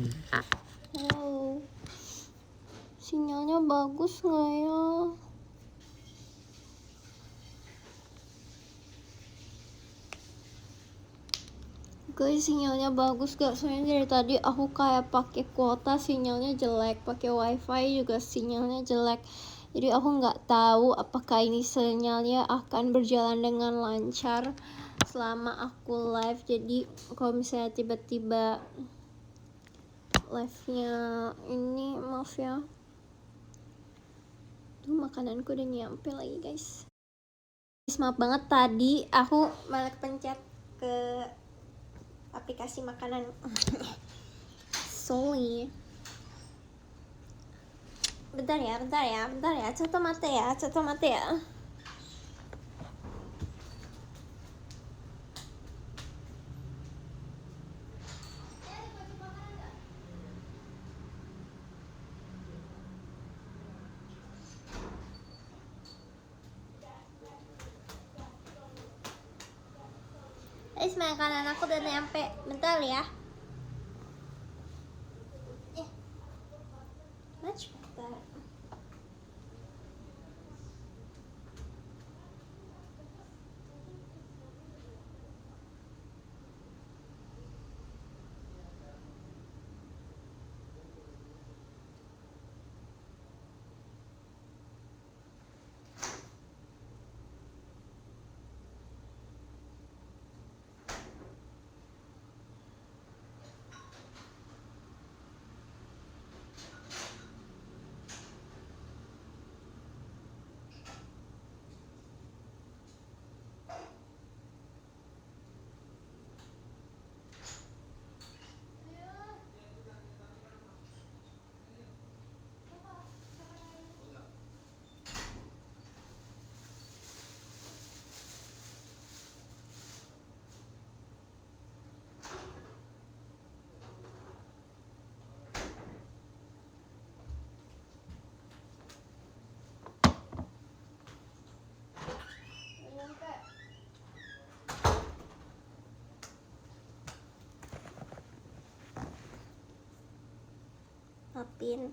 Halo, sinyalnya bagus nggak ya? Guys, sinyalnya bagus gak? Soalnya dari tadi aku kayak pakai kuota sinyalnya jelek, pakai wifi juga sinyalnya jelek. Jadi aku nggak tahu apakah ini sinyalnya akan berjalan dengan lancar selama aku live. Jadi kalau misalnya tiba-tiba live-nya ini, maaf ya. Tuh makananku udah nyampe lagi guys. Maaf banget tadi aku malah pencet ke aplikasi makanan. Sorry. Bentar ya, Coto mate ya. Guys, makanan aku udah nyampe. Bentar ya. Much better. Apin.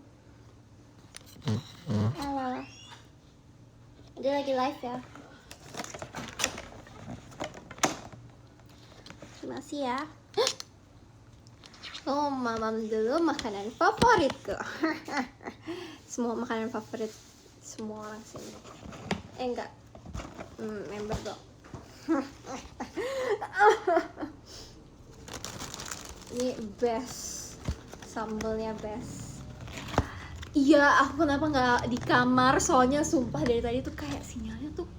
Halo. Dia lagi live ya. Terima kasih ya. Oh, mamam dulu makanan favoritku. Semua makanan favorit semua orang sini. Enggak. Member dong. Ini best. Sambalnya best. Iya, aku kenapa nggak di kamar? Soalnya sumpah dari tadi tuh kayak sinyalnya tuh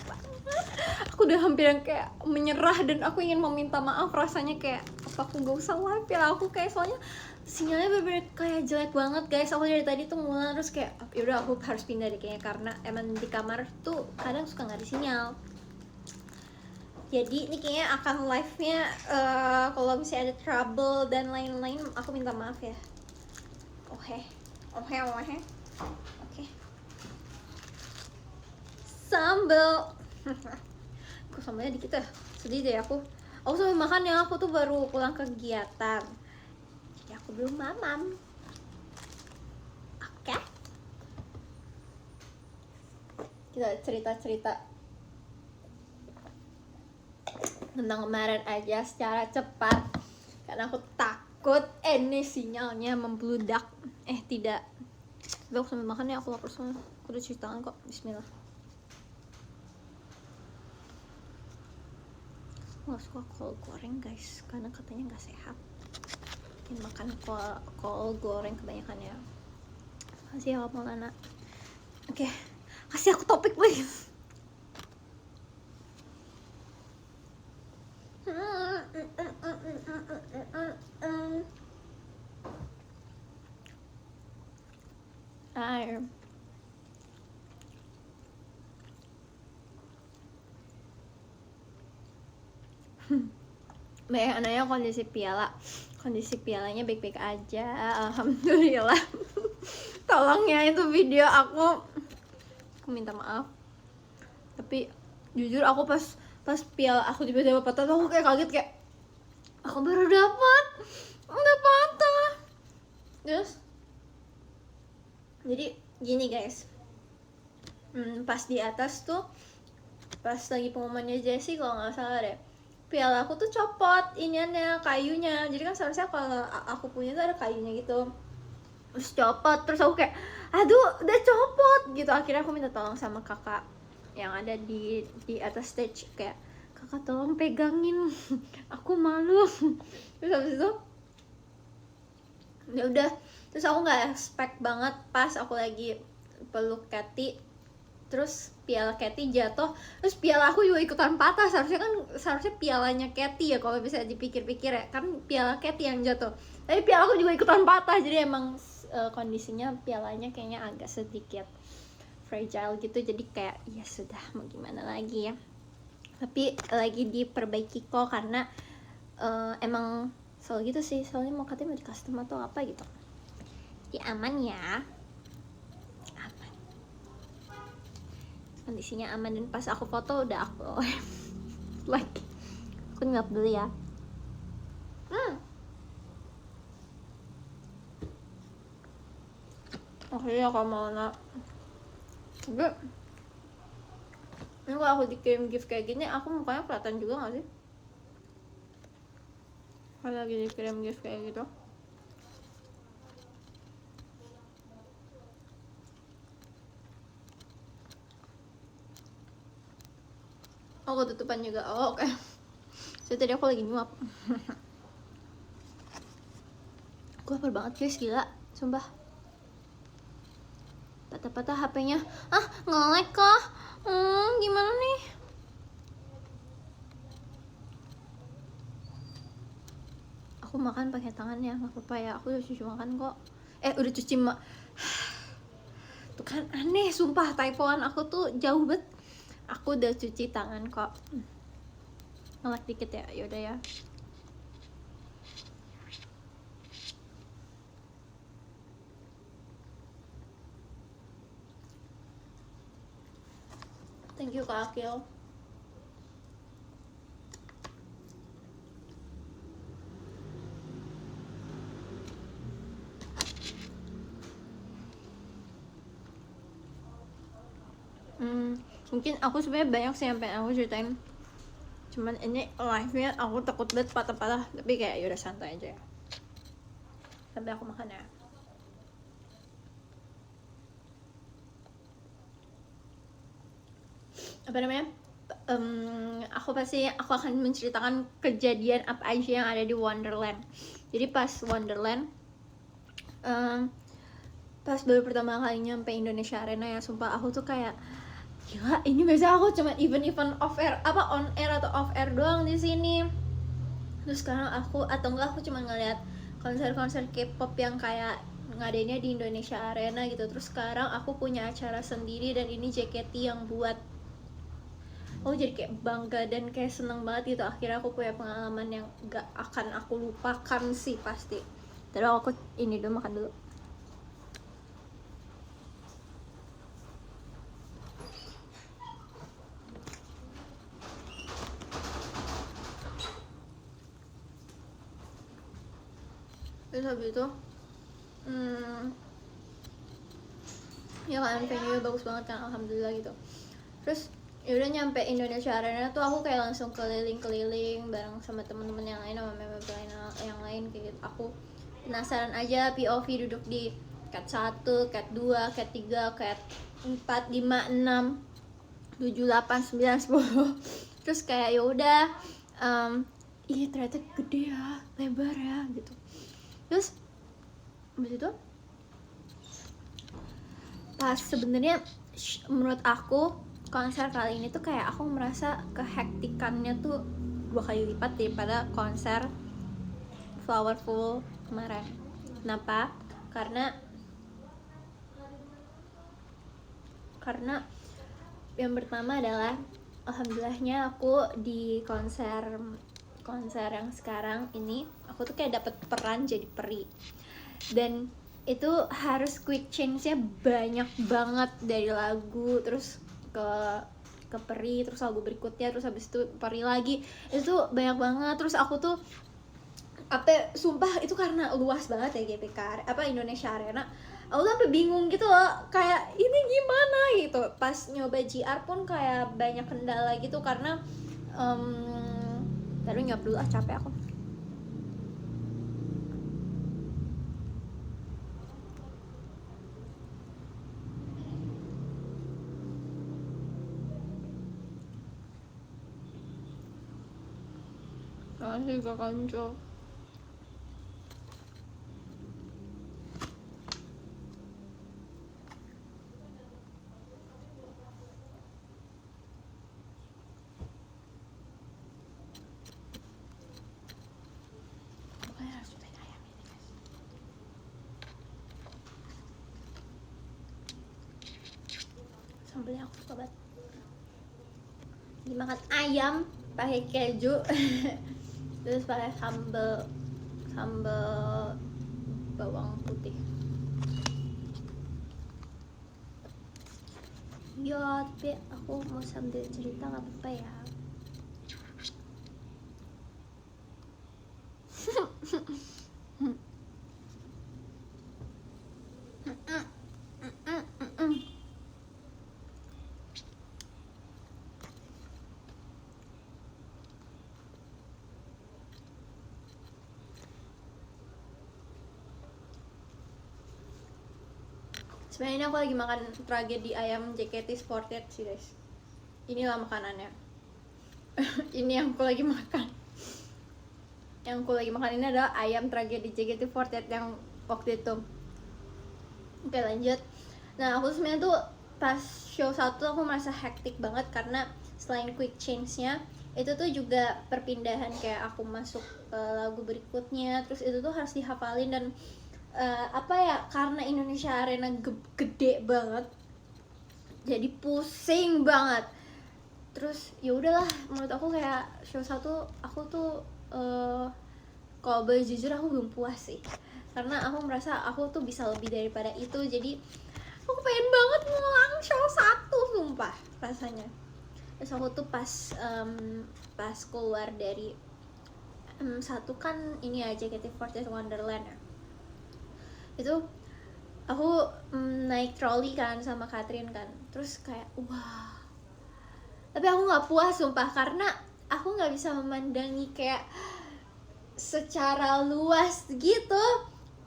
banget. Aku udah hampir yang kayak menyerah dan aku ingin meminta maaf. Rasanya kayak apa aku nggak usah live ya? Aku kayak soalnya sinyalnya bener-bener kayak jelek banget guys. Aku dari tadi tuh ngulang terus kayak yaudah aku harus pindah deh kayaknya karena emang di kamar tuh kadang suka nggak ada sinyal. Jadi ini kayaknya akan live-nya kalau misalnya ada trouble dan lain-lain aku minta maaf ya. Oke. Sambal. Kok sambalnya dikit ya? Sedih deh aku. Aku sambil makan ya, aku tuh baru pulang kegiatan. Jadi aku belum mamam. Oke. Kita cerita-cerita tentang kemarin aja secara cepat. Karena aku takut ini sinyalnya membludak. Tidak. Tapi aku sambil makan ya, aku lapar soalnya. Aku udah cuci tangan kok. Bismillah. Aku gak suka kol goreng guys, karena katanya gak sehat. Ini makan kol goreng kebanyakan ya. Kasih ya Maulana. Oke, kasih aku topik please. Air. Banyak nanya kondisi pialanya baik-baik aja, alhamdulillah. Tolong ya, itu video aku minta maaf. Tapi jujur aku pas piala aku tiba-tiba patah tuh aku kayak kaget, kayak aku baru dapat udah patah. Terus jadi gini guys, pas di atas tuh, pas lagi pengumumannya Jessie kalau nggak salah deh, piala aku tuh copot iniannya, kayunya. Jadi kan seharusnya kalau aku punya tuh ada kayunya gitu, terus copot. Terus aku kayak aduh udah copot gitu. Akhirnya aku minta tolong sama kakak yang ada di atas stage, kayak kakak tolong pegangin aku malu. Terus habis itu ya udah, terus aku nggak expect banget pas aku lagi peluk Katy, terus piala Katy jatuh, terus piala aku juga ikutan patah. Seharusnya pialanya Katy ya kalau bisa dipikir-pikir ya, kan piala Katy yang jatuh, tapi piala aku juga ikutan patah. Jadi emang kondisinya pialanya kayaknya agak sedikit fragile gitu. Jadi kayak ya sudah, mau gimana lagi ya, tapi lagi diperbaiki kok, karena emang selalu gitu sih, soalnya mau katanya mau di custom atau apa gitu. Jadi aman ya, aman, kondisinya aman. Dan pas aku foto udah aku like, aku nggak peduli ya. Akhirnya kalau mau nak, tapi ini kalau aku dikirim gift kayak gini, aku mukanya kelihatan juga nggak sih kalau lagi dikirim gift kayak gitu? Oh, ketutupan juga. Oh, oke. So tadi aku lagi nyuap. Aku lapar banget guys, gila, sumpah. Patah-patah HP-nya. Nge-lag kah? Gimana nih? Aku makan pakai tangan ya, nggak apa-apa ya. Aku udah cuci makan kok. Udah cuci tuh kan aneh, sumpah typoan aku tuh jauh banget. Aku udah cuci tangan kok. Nge-lag dikit ya, yaudah ya. Thank you Kak Akil. Mungkin aku sebenarnya banyak sih yang pengen aku ceritain, cuman ini live-nya aku takut banget patah-patah. Tapi kayak yaudah santai aja ya, sampai aku makan ya. Apa namanya, aku akan menceritakan kejadian apa aja yang ada di Wonderland. Jadi pas Wonderland, pas baru pertama kali nyampe Indonesia Arena ya, sumpah aku tuh kayak gila, ini biasa aku cuma event off air, on air atau off air doang di sini. Terus sekarang aku cuma ngeliat konser-konser K-pop yang kayak ngadainnya di Indonesia Arena gitu. Terus sekarang aku punya acara sendiri dan ini JKT yang buat. Jadi kayak bangga dan kayak seneng banget gitu. Akhirnya aku punya pengalaman yang gak akan aku lupakan sih pasti. Terus aku ini dulu, makan dulu. Terus habis itu ya kan venue bagus banget kan, alhamdulillah gitu. Terus udah nyampe Indonesia Arena tuh aku kayak langsung keliling-keliling bareng sama temen-temen yang lain, sama member yang lain kayak gitu. Aku penasaran aja, POV duduk di cat 1, cat 2, cat 3, cat 4, 5, 6, 7, 8, 9, 10. Terus kayak ya udah, iya ternyata gede ya, lebar ya gitu. Terus habis itu pas sebenarnya menurut aku konser kali ini tuh kayak aku merasa kehektikannya tuh 2 kali lipat daripada konser Flowerful kemarin. Kenapa? Karena yang pertama adalah alhamdulillahnya aku di konser yang sekarang ini aku tuh kayak dapet peran jadi peri, dan itu harus quick change-nya banyak banget dari lagu terus ke peri, terus lagu berikutnya, terus habis itu peri lagi. Itu banyak banget. Terus aku tuh apa sumpah itu karena luas banget ya GBK apa Indonesia Arena, aku tuh sampai bingung gitu loh kayak ini gimana gitu. Pas nyoba GR pun kayak banyak kendala gitu karena baru nyop dulu capek aku. Masih gak kanco. Sambelnya aku suka banget. Dimakan ayam pakai keju terus pakai sambal bawang putih. Ya tapi aku mau sambil cerita nggak apa-apa ya. Sebenarnya ini aku lagi makan tragedi ayam JKT48 sih guys. Inilah makanannya. Ini yang aku lagi makan. Yang aku lagi makan ini adalah ayam tragedi JKT48 yang waktu itu. Oke lanjut. Nah aku sebenarnya tuh pas show 1 aku merasa hektik banget karena selain quick change-nya itu tuh juga perpindahan kayak aku masuk lagu berikutnya, terus itu tuh harus dihafalin dan apa ya, karena Indonesia Arena gede banget jadi pusing banget. Terus ya udahlah, menurut aku kayak show 1 aku tuh kalau boleh jujur aku belum puas sih, karena aku merasa aku tuh bisa lebih daripada itu. Jadi aku pengen banget ngulang show 1 sumpah rasanya. Terus aku tuh pas keluar dari 1 kan ini aja JKT48 Wonderland ya, itu aku naik troli kan sama Catherine kan, terus kayak wah, tapi aku nggak puas sumpah karena aku nggak bisa memandangi kayak secara luas gitu.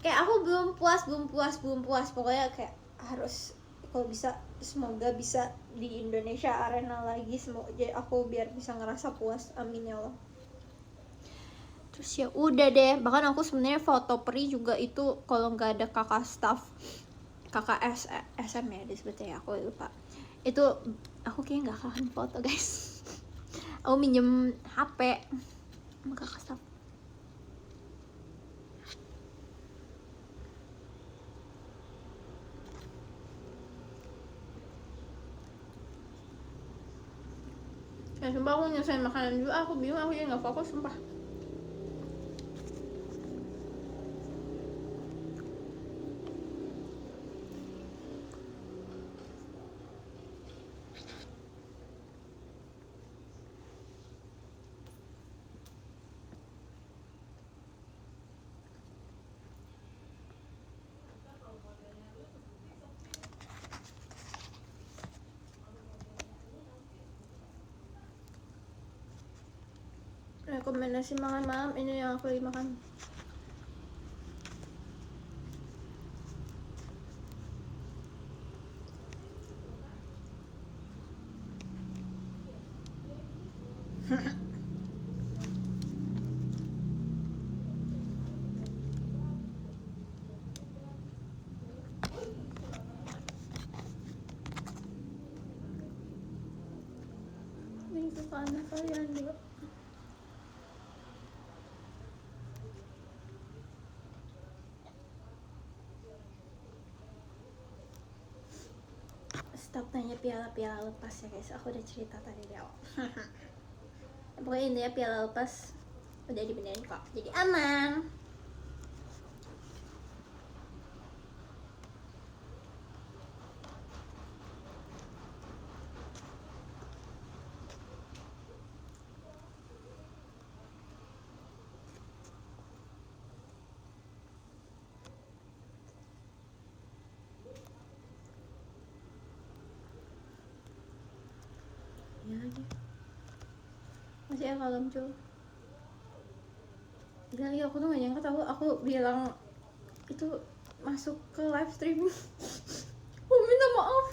Kayak aku belum puas pokoknya kayak harus, kalau bisa semoga bisa di Indonesia Arena lagi, semoga aku biar bisa ngerasa puas, amin ya Allah. Terus ya udah deh, bahkan aku sebenarnya foto peri juga itu kalau nggak ada kakak staff, kakak SM ya disebutnya ya, aku lupa. Itu aku kayak nggak akan foto guys. Aku minjem HP sama kakak staff. Ya sumpah aku nyelesain makanan juga, aku bingung, aku jadi nggak fokus sumpah. Rekomendasi makan malam ini yang aku lagi makan. Ini kesukaan kalian juga. Stop tanya piala lepas ya guys, aku udah cerita tadi di awal. Pokoknya intinya piala lepas udah dibenerin kok, jadi aman. ya kalau muncul. Gila, aku tuh gak nyangka tahu aku bilang itu masuk ke live streaming. Aku minta maaf.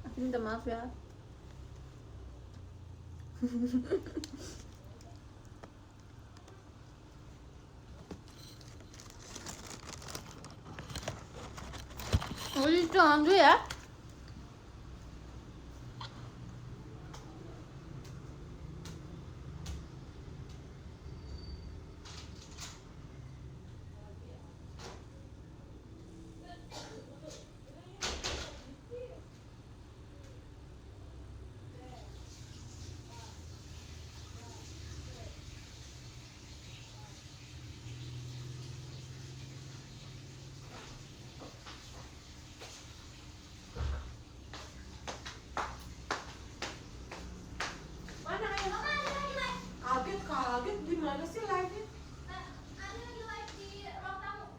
Aku minta maaf ya. Oh, itu dulu ya. Kaget gimana sih live-nya? Ada lagi live di ruang tamu.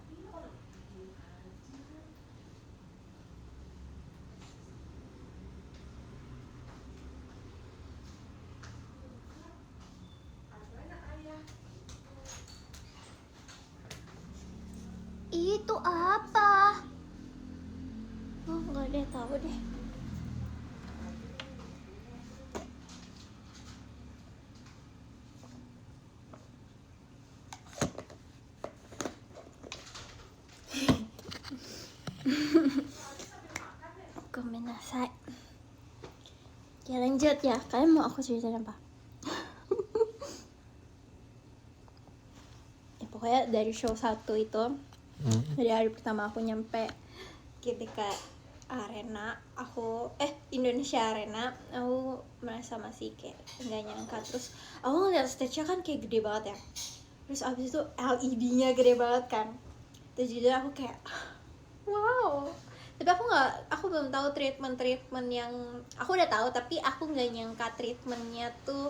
Itu apa? Oh, nggak deh, tahu deh. Gomenasai. Ya lanjut ya, kalian mau aku ceritain apa? Ya pokoknya dari show 1 itu, dari hari pertama aku nyampe GBK Arena, Indonesia Arena, aku merasa masih kayak nggak nyangka. Terus aku ngeliat stage-nya kan kayak gede banget ya. Terus abis itu LED-nya gede banget kan. Terus jadi aku kayak wow. Tapi aku belum tahu treatment yang aku udah tahu, tapi aku nggak nyangka treatmentnya tuh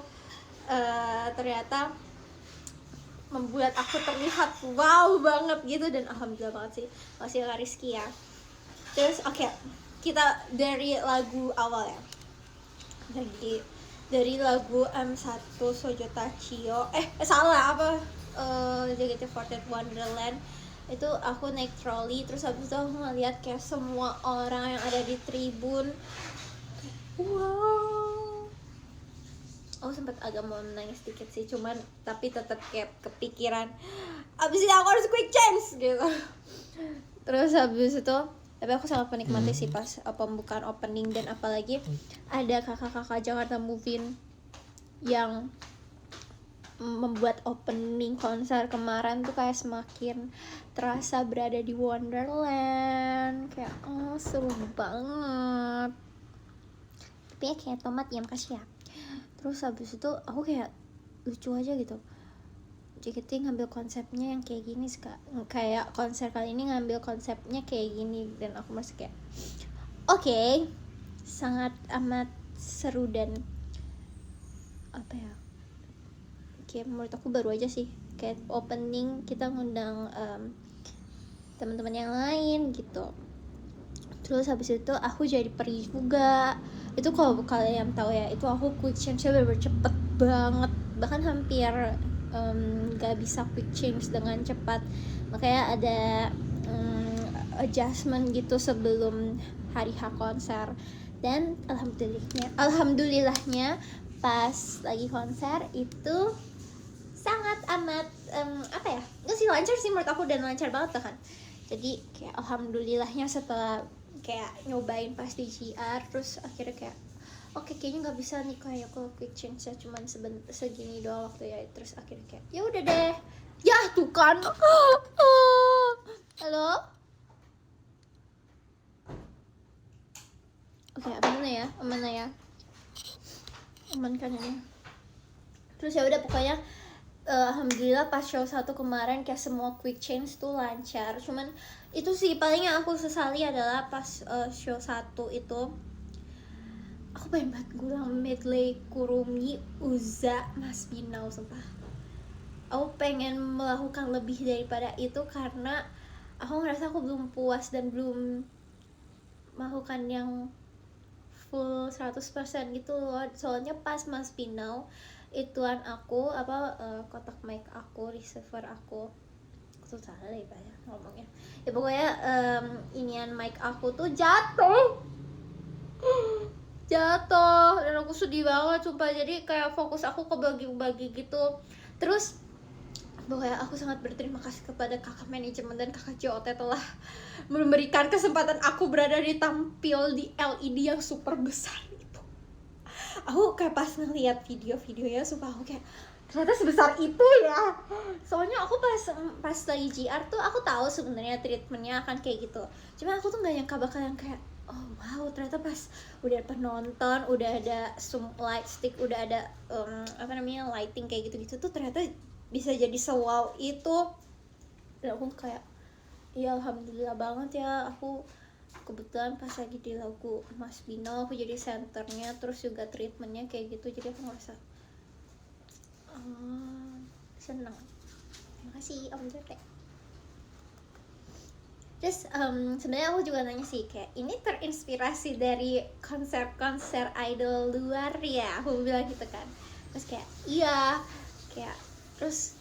ternyata membuat aku terlihat wow banget gitu. Dan alhamdulillah banget sih, masih Kak Rizky ya. Terus oke, kita dari lagu awal ya, dari lagu M1 Sojo Tachio, salah apa, JKT48 Wonderland. Itu aku naik trolley, terus habis itu aku ngeliat kayak semua orang yang ada di tribun, wow. Aku sempat agak mau nangis dikit sih, cuman tapi tetap kayak kepikiran abis ini aku harus quick change gitu. Terus habis itu tapi aku sangat menikmati sih pas pembukaan opening, dan apalagi ada kakak-kakak Jakarta Movin yang membuat opening konser kemarin tuh kayak semakin terasa berada di Wonderland. Kayak seru banget. Tapi ya kayak tomat ya, makasih ya. Terus habis itu aku kayak lucu aja gitu, JKT ngambil konsepnya yang kayak gini, kayak konser kali ini ngambil konsepnya kayak gini. Dan aku masih kayak oke, sangat amat seru. Dan apa ya, kayak menurut aku baru aja sih, kayak opening kita ngundang teman-teman yang lain gitu. Terus habis itu aku jadi peri juga. Itu kalau kalian tahu ya, itu aku quick change-nya bener-bener cepet banget, bahkan hampir gak bisa quick change dengan cepat. Makanya ada adjustment gitu sebelum hari H konser. Dan alhamdulillahnya pas lagi konser itu sangat amat nggak sih, lancar sih menurut aku, dan lancar banget kan. Jadi kayak alhamdulillahnya setelah kayak nyobain pas di GR, terus akhirnya kayak oke, kayaknya nggak bisa nih kayak aku quick change nya cuman segini doang waktu ya. Terus akhirnya kayak ya udah deh ya, tuh kan. Halo, oke, aman ya, aman kan ini. Terus ya udah pokoknya alhamdulillah pas show 1 kemarin kayak semua quick change tuh lancar. Cuman itu sih paling yang aku sesali adalah pas show 1 itu aku pengen banget ngulang medley Kurumi, Uza, Mas Binau, sumpah. Aku pengen melakukan lebih daripada itu karena aku ngerasa aku belum puas dan belum melakukan yang full 100% gitu loh. Soalnya pas Mas Pinau ituan aku kotak mic aku, receiver aku tuh salah deh ya ngomongnya ya pokoknya inian mic aku tuh jatuh dan aku sedih banget sumpah. Jadi kayak fokus aku kebagi-bagi gitu. Terus pokoknya aku sangat berterima kasih kepada kakak manajemen dan kakak JOT telah memberikan kesempatan aku berada di tampil di LED yang super besar itu. Aku kayak pas ngeliat video-videonya sumpah aku kayak ternyata sebesar itu ya. Soalnya aku pas lagi GR tuh aku tahu sebenarnya treatmentnya akan kayak gitu. Cuma aku tuh nggak nyangka bakal yang kayak oh wow, ternyata pas udah penonton, udah ada zoom light stick, udah ada lighting kayak gitu-gitu tuh ternyata bisa jadi sewow itu. Dan aku kayak ya alhamdulillah banget ya, aku kebetulan pas lagi di lagu Mas Bino aku jadi senternya, terus juga treatmentnya kayak gitu, jadi aku ngerasa senang. Terima kasih Om Jote. Terus sebenarnya aku juga nanya sih kayak ini terinspirasi dari konser-konser idol luar ya, aku bilang gitu kan. Terus kayak iya, kayak terus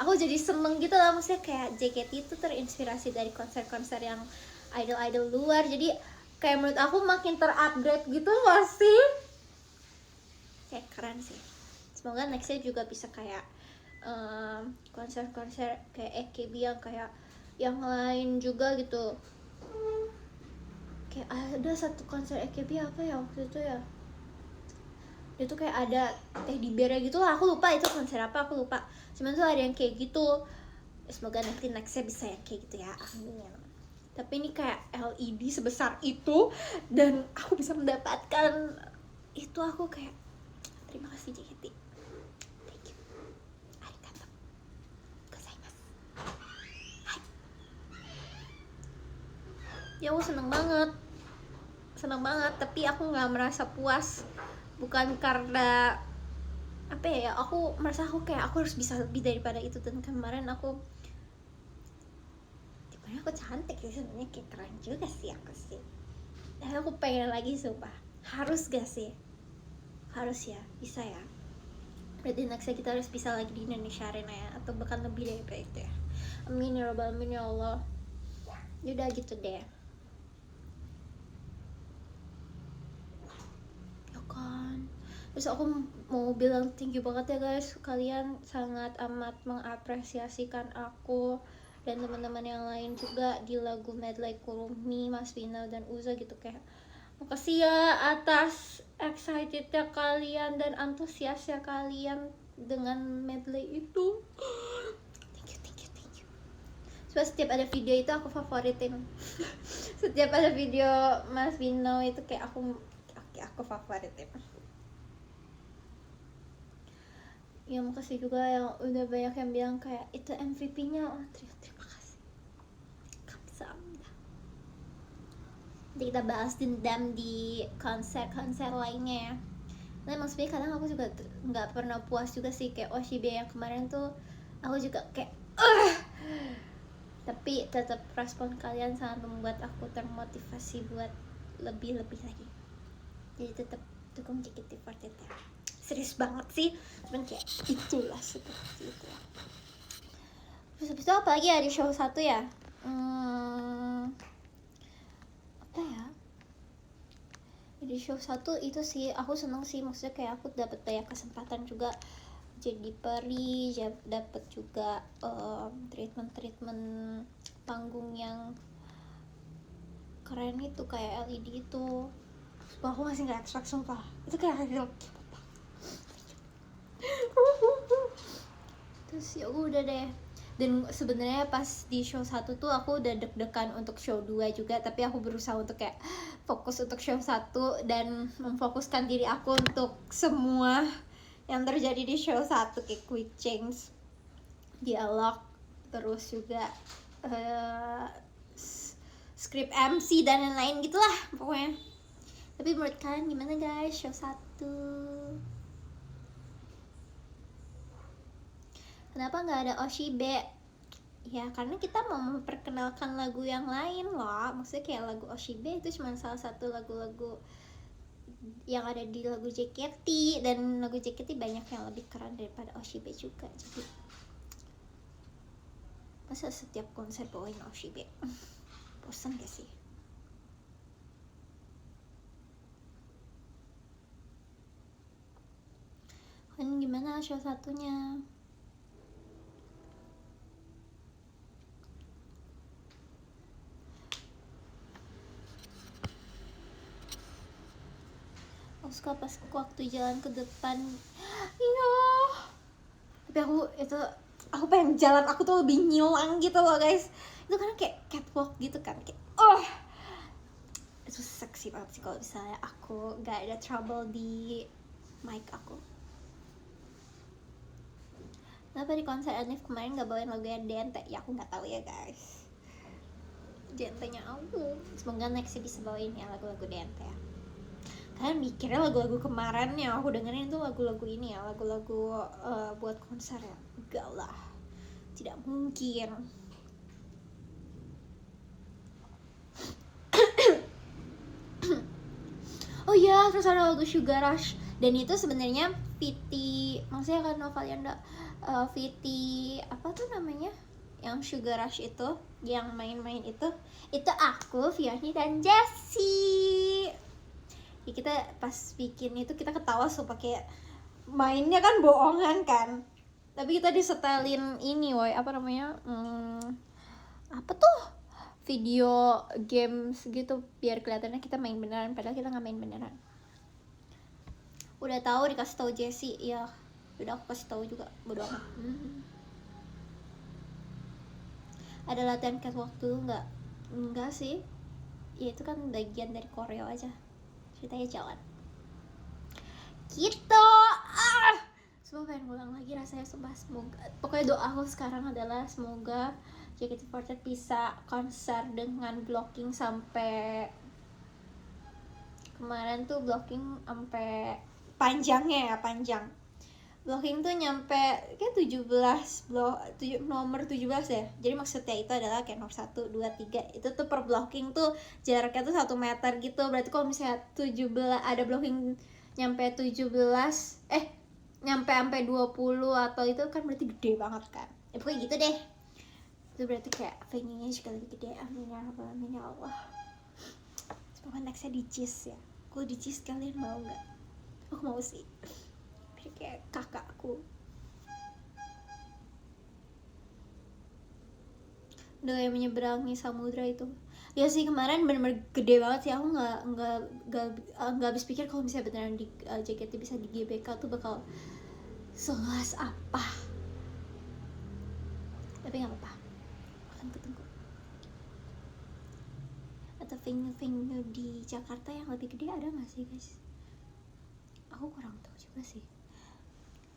aku jadi seneng gitu lah, maksudnya kayak JKT itu terinspirasi dari konser-konser yang idol-idol luar. Jadi kayak menurut aku makin terupgrade gitu gak sih? Kayak keren sih. Semoga nextnya juga bisa kayak konser-konser kayak AKB yang kayak yang lain juga gitu. Kayak ada satu konser AKB apa ya waktu itu ya, itu kayak ada teddy bear gitu lah, aku lupa itu konser apa, aku lupa. Cuman tuh ada yang kayak gitu. Semoga nanti nextnya bisa yang kayak gitu ya, amin. Tapi ini kayak LED sebesar itu dan aku bisa mendapatkan itu, aku kayak terima kasih JKT, thank you, arigato gozaimasu. Hai. Ya aku seneng banget, tapi aku nggak merasa puas, bukan karena apa ya, aku merasa aku kayak aku harus bisa lebih daripada itu. Dan kemarin aku tipenya aku cantik sih sebenarnya, kayak keren juga sih aku sih, dan aku pengen lagi sumpah. Harus gak sih? Harus ya, bisa ya. Berarti nextnya kita harus bisa lagi di Indonesia Arena ya, atau bahkan lebih daripada itu ya. Amin ya robbal alamin ya Allah. Yaudah gitu deh ya kan. Terus aku mau bilang thank you banget ya guys, kalian sangat amat mengapresiasikan aku dan teman-teman yang lain juga di lagu medley Kurumi, Mas Vina dan Uza gitu. Kayak makasih ya atas excitednya kalian dan antusiasnya kalian dengan medley itu. Thank you. So, setiap ada video itu aku favoritin. Setiap ada video Mas Vino itu kayak aku favoritin. Ya makasih juga yang udah banyak yang bilang kayak itu MVP-nya. Oh, terima kasih. Kamsahamnida. Nanti kita bahas dendam di konser-konser lainnya ya. Nah emang sebenernya kadang aku juga nggak pernah puas juga sih, kayak Oshibe yang kemarin tuh aku juga kayak tapi tetap respon kalian sangat membuat aku termotivasi buat lebih lagi. Jadi tetap dukung JKT48 ya. Serius banget sih, cuman kayak itulah seperti itu. Terus habis itu apa lagi ya di show 1 ya? Apa ya? Di show 1 itu sih aku seneng sih, maksudnya kayak aku dapat banyak kesempatan juga jadi peri, dapat juga treatment panggung yang keren itu kayak LED itu. Sumpah aku masih nggak expect sumpah, itu kayak terus ya udah deh. Dan sebenarnya pas di show 1 tuh aku udah deg-degan untuk show 2 juga, tapi aku berusaha untuk kayak fokus untuk show 1 dan memfokuskan diri aku untuk semua yang terjadi di show 1, kayak quick change, dialog, terus juga script MC dan lain-lain gitulah pokoknya. Tapi menurut kalian gimana guys show 1? Kenapa nggak ada Oshibe? Ya karena kita mau memperkenalkan lagu yang lain loh. Maksudnya kayak lagu Oshibe itu cuma salah satu lagu-lagu yang ada di lagu JKT, dan lagu JKT banyak yang lebih keren daripada Oshibe juga. Jadi masa setiap konser bawain Oshibe? Bosan gak sih? Kan gimana show satunya? Aku suka pas waktu jalan ke depan. Iya. Tapi aku pengen jalan, aku tuh lebih nyilang gitu loh guys. Itu kan kayak catwalk gitu kan, kayak itu seksi banget sih kalau misalnya aku gak ada trouble di mic aku. Kenapa di konser Anif kemarin gak bawain lagu yang Dente? Ya aku gak tahu ya guys. Dentenya aku. Semoga next bisa bawain ya lagu-lagu Dente ya. Kalian mikirnya lagu-lagu kemarin yang aku dengerin itu lagu-lagu ini ya, lagu-lagu buat konser ya? Enggak lah, tidak mungkin. Oh iya, terus ada lagu Sugar Rush, dan itu sebenarnya Viti, maksudnya kan Novalianda, Viti apa tuh namanya, yang Sugar Rush itu, yang main-main itu aku, Vianney dan Jessie. Ya kita pas bikin itu kita ketawa supaya kayak mainnya kan bohongan kan, tapi kita disetelin ini woy, apa namanya, apa tuh, video games gitu biar kelihatannya kita main beneran, padahal kita nggak main beneran. Udah tahu dikasih tahu Jessie, ya udah aku kasih tahu juga, bodo amat. Ada latihan catwalk dulu nggak? Enggak sih, ya itu kan bagian dari koreo aja, ceritanya jalan gitu. Semoga pengen ngulang lagi rasanya, sumpah. Semoga, pokoknya doa aku sekarang adalah semoga JKT48 bisa konser dengan blocking sampai kemarin tuh, blocking sampai panjangnya ya, panjang blocking tuh nyampe kayak 17 nomor 17 ya. Jadi maksudnya itu adalah kayak nomor 1, 2, 3 itu tuh per blocking tuh jaraknya tuh 1 meter gitu. Berarti kalau misalnya 17 ada blocking nyampe 17 nyampe sampai 20 atau itu kan berarti gede banget kan ya, pokoknya gitu deh. Itu berarti kayak venue-nya juga lebih gede. Amin ya rabbal alamin ya Allah. Semoga nextnya di cheese ya. Kalau di cheese kalian mau nggak? Aku mau sih, biar kayak kakakku. Udah yang menyeberangi samudra itu. Ya sih kemarin bener-bener gede banget sih. Aku nggak habis pikir kalau misalnya beneran di JKT bisa di GBK tuh bakal seluas apa. Tapi nggak apa-apa, akan ketemu. Atau venue-venue di Jakarta yang lebih gede ada nggak sih guys? Aku kurang tahu juga sih.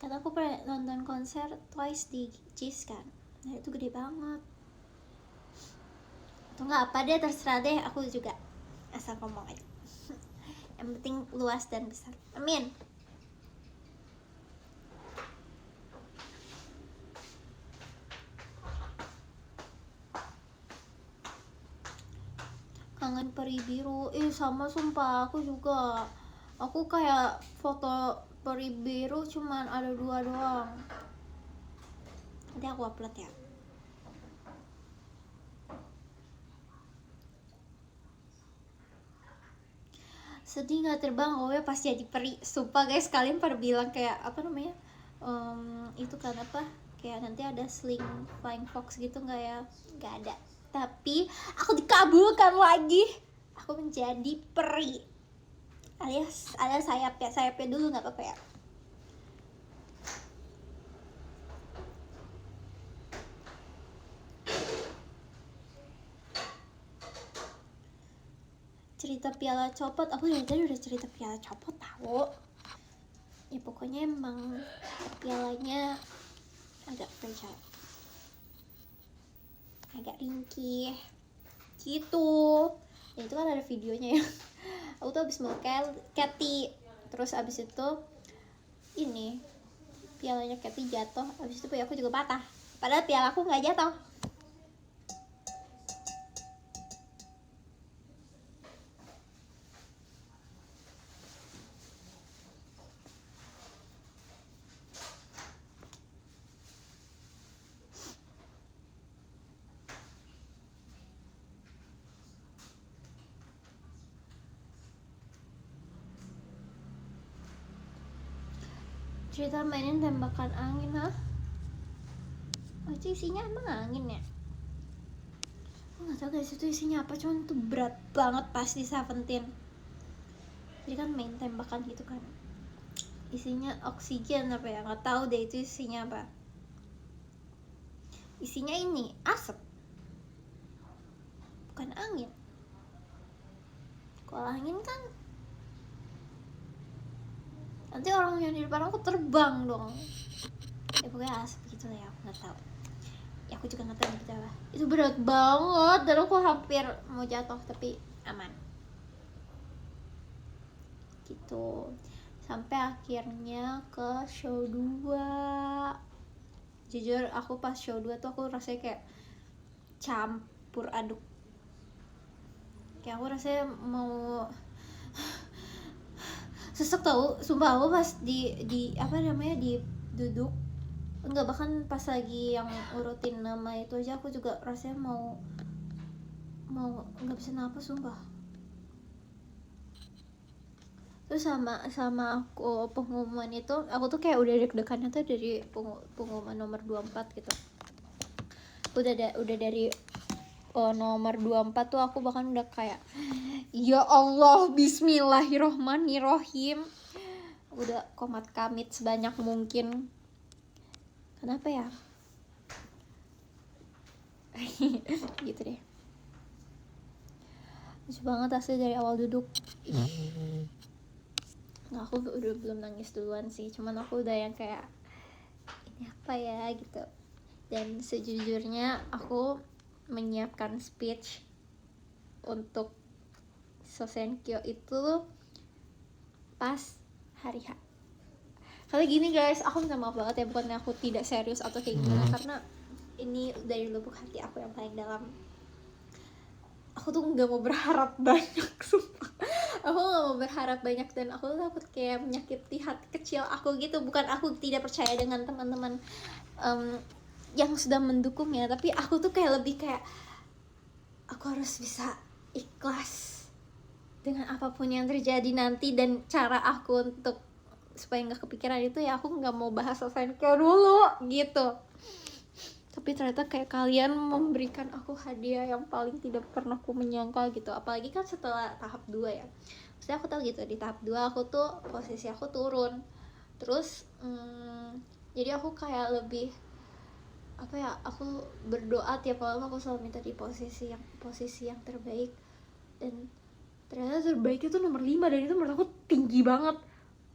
Karena aku pernah nonton konser Twice di Jis kan, nah itu gede banget. Atau nggak apa deh, terserah deh, aku juga asal ngomong aja. Yang penting luas dan besar. Amin. Kangen peri biru. Sama sumpah, aku juga. Aku kayak foto peri biru cuman ada 2 doang. Nanti aku upload ya. Sedih gak terbang, oh ya pas jadi peri. Sumpah guys, kalian pada bilang kayak apa namanya, itu kan apa, kayak nanti ada sling flying fox gitu nggak ya? Nggak ada. Tapi aku dikabulkan lagi, aku menjadi peri alias sayapnya dulu, nggak apa-apa ya. Cerita piala copot, aku dari tadi udah cerita piala copot tahu. Ya pokoknya emang pialanya agak fragile, agak ringkih gitu. Ya itu kan ada videonya ya. Aku tuh abis mau Cathy, terus abis itu ini pialanya Cathy jatuh, abis itu aku juga patah, padahal piala aku nggak jatuh. cerita mainin tembakan angin, ha? Itu isinya emang angin ya? Aku gak tau guys itu isinya apa, cuman itu berat banget pas di Seventeen. Jadi kan main tembakan gitu kan, isinya oksigen apa ya, nggak tahu deh itu isinya apa. Isinya ini asap, bukan angin. Kalau angin kan nanti orang yang di depan aku terbang dong. Ya pokoknya asap gitu lah ya, aku nggak tahu. Ya aku juga nggak tahu gitu apa. Itu berat banget dan aku hampir mau jatuh tapi aman. Gitu. Sampai akhirnya ke show 2. Jujur aku pas show 2 tuh aku rasanya kayak campur aduk. Kayak aku rasanya mau sesek tau, sumpah. Aku pas di apa namanya, di duduk enggak, bahkan pas lagi yang urutin nama itu aja aku juga rasanya mau nggak bisa napas, sumpah. Terus sama aku pengumuman itu, aku tuh kayak udah deg-degannya tuh dari pengumuman nomor 24 gitu. Udah dari nomor 24 tuh aku bahkan udah kayak ya Allah, bismillahirrohmanirrohim. Udah komat kamit sebanyak mungkin. Kenapa ya? Gitu deh. Lucu banget asli dari awal duduk. Nah, aku udah belum nangis duluan sih, cuman aku udah yang kayak ini apa ya gitu. Dan sejujurnya aku menyiapkan speech untuk Sosenkyo itu pas hari H. Kali gini guys, aku minta maaf banget ya, bukannya aku tidak serius atau kayak gimana, karena ini dari lubuk hati aku yang paling dalam. Aku tuh nggak mau berharap banyak, sumpah. Aku nggak mau berharap banyak dan aku takut kayak menyakiti hati kecil aku gitu. Bukan aku tidak percaya dengan teman-teman yang sudah mendukung ya, tapi aku tuh kayak lebih kayak aku harus bisa ikhlas dengan apapun yang terjadi nanti. Dan cara aku untuk supaya nggak kepikiran itu ya, aku nggak mau bahas Sosenkyo dulu gitu. Tapi ternyata kayak kalian memberikan aku hadiah yang paling tidak pernah aku menyangka gitu. Apalagi kan setelah tahap 2 ya. Maksudnya aku tahu gitu, di tahap 2 aku tuh posisi aku turun. Terus jadi aku kayak lebih apa ya, aku berdoa tiap malam, aku selalu minta di posisi yang terbaik. Dan ternyata terbaik itu nomor 5, dan itu menurut aku tinggi banget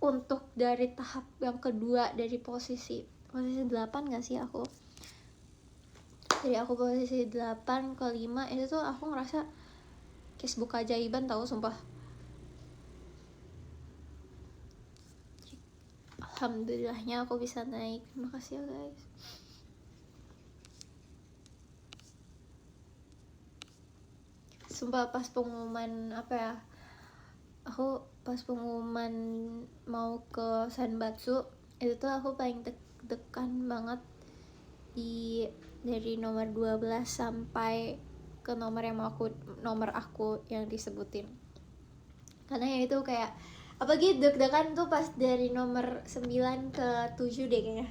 untuk dari tahap yang kedua, dari posisi 8 gak sih aku. Jadi aku posisi 8 ke 5 itu tuh aku ngerasa kayak sebuah keajaiban tau, sumpah. Alhamdulillahnya aku bisa naik. Terima kasih ya guys. Sumpah pas pengumuman apa ya, aku pas pengumuman mau ke Sanbatsu itu tuh aku paling deg-degan banget dari nomor 12 sampai ke nomor aku yang disebutin. Karena ya itu kayak apalagi deg-degan tuh pas dari nomor 9 ke 7 deh kayaknya.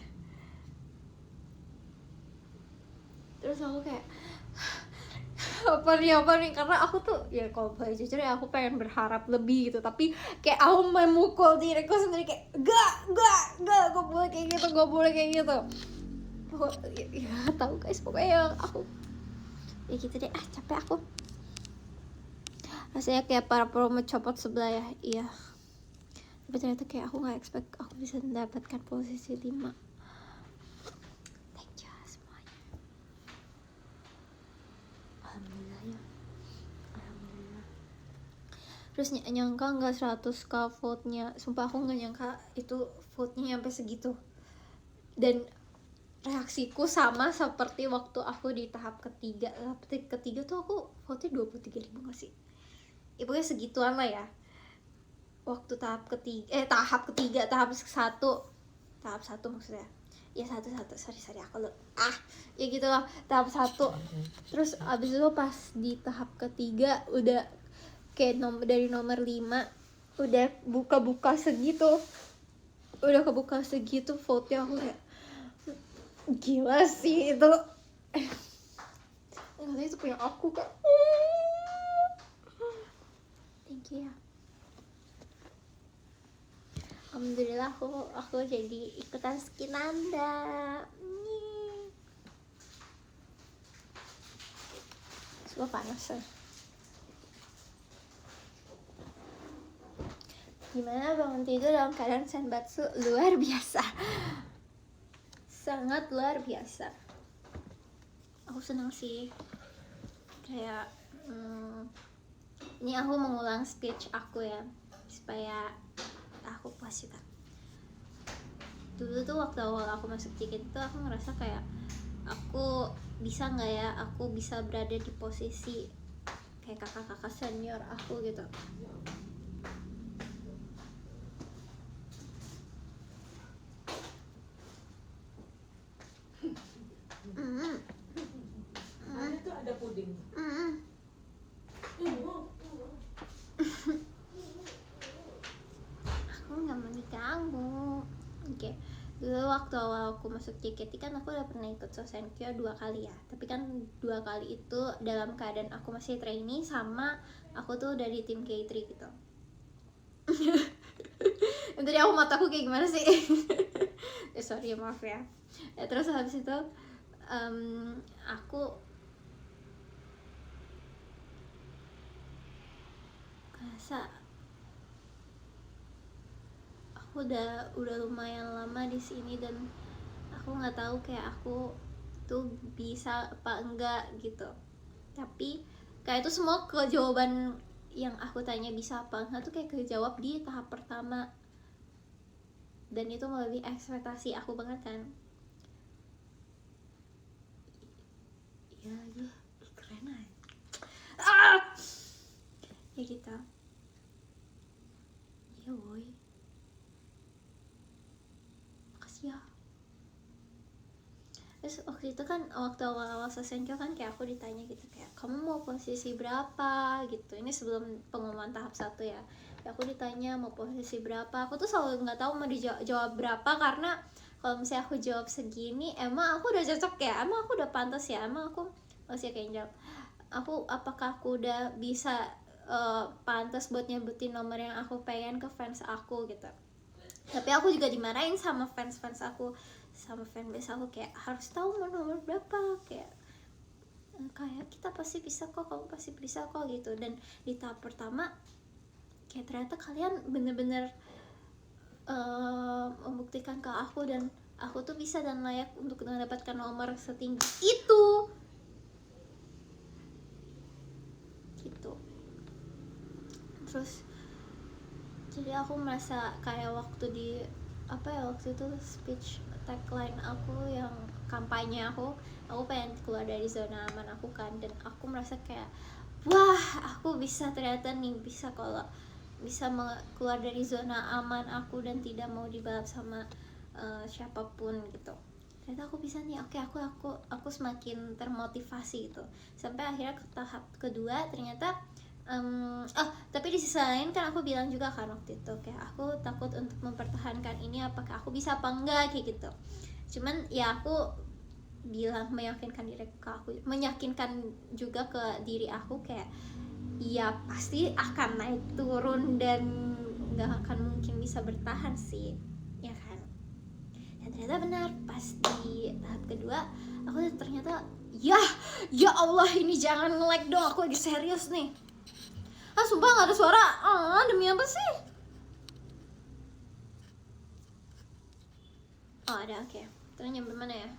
Terus aku kayak apa nih, karena aku tuh ya kalau boleh jujur ya, aku pengen berharap lebih gitu, tapi kayak aku memukul diriku sendiri kayak gak boleh kayak gitu. Ya tahu guys, pokoknya aku ya gitu deh, capek aku rasanya kayak para promo copot sebelah ya. Iya, tapi ternyata kayak aku nggak expect aku bisa mendapatkan posisi 5. Thank you semuanya, alhamdulillah ya, alhamdulillah. Terus nyangka nggak 100k vote-nya, sumpah aku nggak nyangka itu vote-nya sampai segitu. Dan reaksiku sama seperti waktu aku di tahap ketiga tuh aku vote-nya 23.000 gak sih? Ya pokoknya segituan lah ya. Waktu tahap ketiga, tahap 1 maksudnya. Ya sorry aku ya gitu lah, tahap 1. Terus abis itu pas di tahap ketiga udah kayak dari nomor 5 udah buka segitu. udah kebuka segitu vote-nya, aku kayak gila sih itu. Katanya itu punya aku kan. Thank you ya. Alhamdulillah aku jadi ikutan Skinanda. Suka panas ya. Gimana bangun tidur dalam keadaan senbatsu? Luar biasa. Sangat luar biasa. Aku senang sih. Kayak ini aku mengulang speech aku ya, supaya aku puas juga. Dulu tuh waktu awal aku masuk JKT tuh aku ngerasa kayak aku bisa nggak ya, aku bisa berada di posisi kayak kakak-kakak senior aku gitu. Mana tuh ada puding. Aku nggak mau diganggu. Oke. Dulu waktu awal aku masuk JKT kan aku udah pernah ikut Sosenkyo 2 kali ya. Tapi kan 2 kali itu dalam keadaan aku masih trainee sama aku tuh dari tim K3 gitu. Tadi aku mataku kayak gimana sih? Sorry maaf ya. Terus habis itu aku rasa aku udah lumayan lama di sini dan aku nggak tahu kayak aku tuh bisa apa enggak gitu. Tapi kayak itu semua kejawaban yang aku tanya bisa apa enggak tuh kayak kejawab di tahap pertama, dan itu melebihi ekspektasi aku banget kan. Ya keren aja. Ya gitu ya woi, makasih ya. Terus waktu itu kan waktu awal-awal Sosenkyo kan kayak aku ditanya gitu kayak kamu mau posisi berapa gitu. Ini sebelum pengumuman tahap 1 ya. Aku ditanya mau posisi berapa, aku tuh selalu nggak tahu mau dijawab berapa, karena kalau misalnya aku jawab segini emang aku udah cocok ya, emang aku udah pantas ya, emang aku masih kayak jawab apakah aku udah bisa pantas buat nyebutin nomor yang aku pengen ke fans aku gitu. Tapi aku juga dimarahin sama fans aku, sama fanbase aku kayak harus tahu nomor berapa, kayak kita pasti bisa kok, kamu pasti bisa kok gitu. Dan di tahap pertama kayak ternyata kalian bener-bener membuktikan ke aku dan aku tuh bisa dan layak untuk mendapatkan nomor setinggi itu gitu. Terus jadi aku merasa kayak waktu di waktu itu speech tagline aku yang kampanye aku pengen keluar dari zona aman aku kan, dan aku merasa kayak wah aku bisa, ternyata nih bisa, kalau bisa keluar dari zona aman aku dan tidak mau dibalap sama siapapun gitu. Ternyata aku bisa nih, oke, aku semakin termotivasi gitu. Sampai akhirnya ke tahap kedua ternyata tapi di sisi lain kan aku bilang juga kan waktu itu kayak aku takut untuk mempertahankan ini, apakah aku bisa apa enggak kayak gitu. Cuman ya aku bilang meyakinkan juga ke diri aku kayak ya pasti akan naik turun dan nggak akan mungkin bisa bertahan sih, ya kan. Dan ternyata benar, pas di tahap kedua aku ternyata ya Allah, ini jangan nge-lag dong, aku lagi serius nih. Sumpah gak ada suara. Demi apa sih? Ada, oke. Terus nyampe mana ya?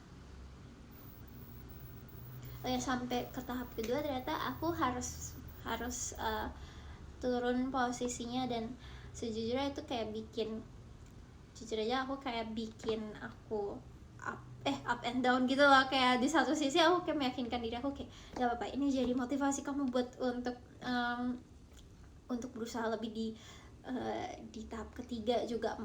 Sampai ke tahap kedua ternyata aku harus turun posisinya, dan sejujurnya itu kayak jujur aja aku kayak bikin aku up and down gitu loh. Kayak di satu sisi aku kayak meyakinkan diri aku kayak gak apa-apa, ini jadi motivasi kamu buat untuk berusaha lebih di tahap ketiga juga.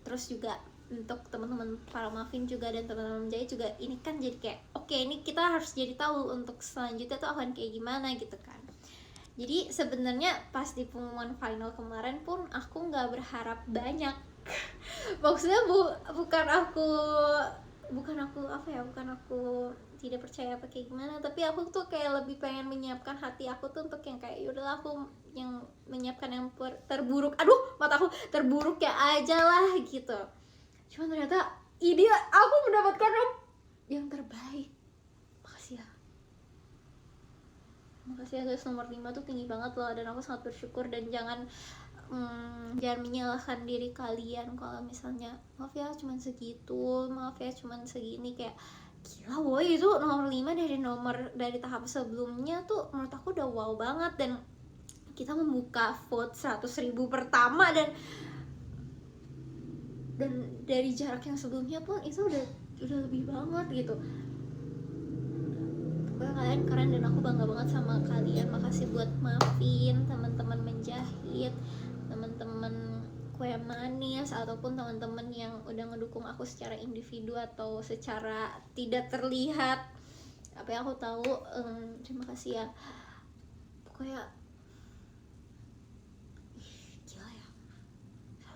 Terus juga untuk teman-teman para Mavin juga dan teman-teman Jaya juga, ini kan jadi kayak oke, ini kita harus jadi tahu untuk selanjutnya tuh akan kayak gimana gitu kan. Jadi sebenarnya pas di pengumuman final kemarin pun aku nggak berharap banyak, Maksudnya bukan aku apa ya, bukan aku tidak percaya apa kayak gimana, tapi aku tuh kayak lebih pengen menyiapkan hati aku tuh untuk yang kayak yaudahlah, aku yang menyiapkan yang terburuk, aduh mataku, terburuk ya aja lah gitu. Cuman ternyata ini aku mendapatkan yang terbaik. Makasih ya. Makasih ya guys, nomor 5 tuh tinggi banget loh, dan aku sangat bersyukur. Dan jangan menyalahkan diri kalian kalau misalnya maaf ya cuman segitu, maaf ya cuman segini, kayak gila woy, itu nomor 5 dari tahap sebelumnya tuh menurut aku udah wow banget. Dan kita membuka vote 100.000 pertama, dan dari jarak yang sebelumnya pun itu udah lebih banget gitu. Pokoknya kalian keren dan aku bangga banget sama kalian. Makasih buat Muffin, teman-teman menjahit, teman-teman kue manis, ataupun teman-teman yang udah ngedukung aku secara individu atau secara tidak terlihat. Apa yang aku tahu, terima kasih ya. Pokoknya gila ya,